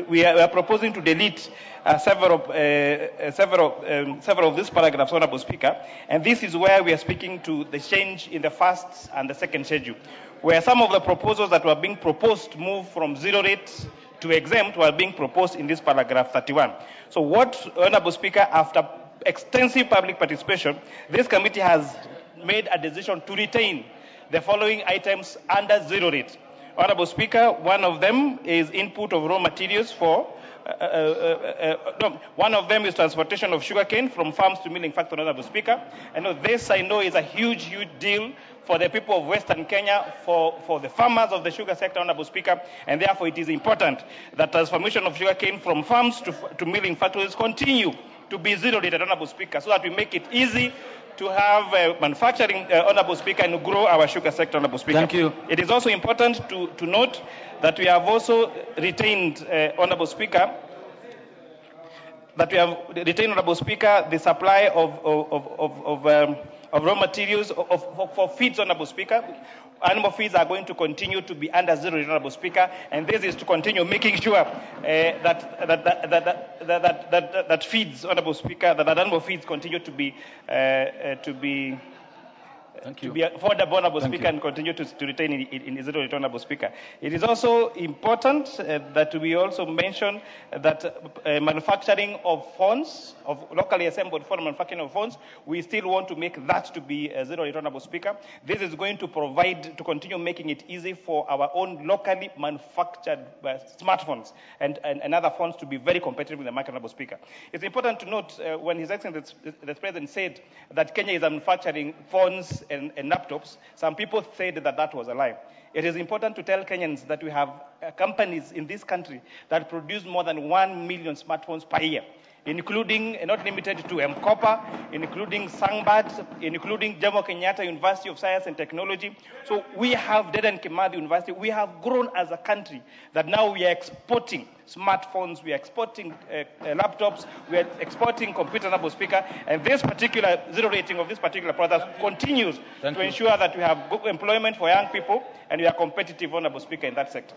We are proposing to delete several of these paragraphs, Honorable Speaker, and this is where we are speaking to the change in the first and the second schedule, where some of the proposals that were being proposed to move from zero rate to exempt were being proposed in this paragraph 31. So what, Honorable Speaker, after extensive public participation, this committee has made a decision to retain the following items under zero rate. Honorable Speaker, one of them is input of raw materials for, one of them is transportation of sugarcane from farms to milling factory, Honorable Speaker. And this I know is a huge deal for the people of Western Kenya, for the farmers of the sugar sector, Honorable Speaker, and therefore it is important that transformation of sugarcane from farms to milling factories continue to be zero rated, Honorable Speaker, so that we make it easy to have manufacturing, Honorable Speaker, and grow our sugar sector, Honorable Speaker. Thank you. It is also important to note that we have also retained, Honorable Speaker, Honorable Speaker, the supply of raw materials for feeds, Honorable Speaker. Animal feeds are going to continue to be under zero, Honorable Speaker, and this is to continue making sure that feeds, Honorable Speaker, that animal feeds continue to be affordable, Honorable Speaker, and continue to retain in zero return, Honorable Speaker. It is also important that we also mention that manufacturing of phones, of locally assembled phone manufacturing of phones, we still want to make that to be zero return, Honorable Speaker. This is going to continue making it easy for our own locally manufactured smartphones and other phones to be very competitive in the market, Honorable Speaker. It's important to note when His Excellency the President said that Kenya is manufacturing phones and laptops, some people said that was a lie. It is important to tell Kenyans that we have companies in this country that produce more than 1 million smartphones per year, including, not limited to, M-Copper, including Sangbird, including Jomo Kenyatta University of Science and Technology. So we have Dedan Kimathi University. We have grown as a country that now we are exporting smartphones, we are exporting laptops, we are exporting computers, Honorable Speaker, and this particular zero rating of this particular product continues to ensure that we have good employment for young people and we are competitive, Honorable Speaker, in that sector.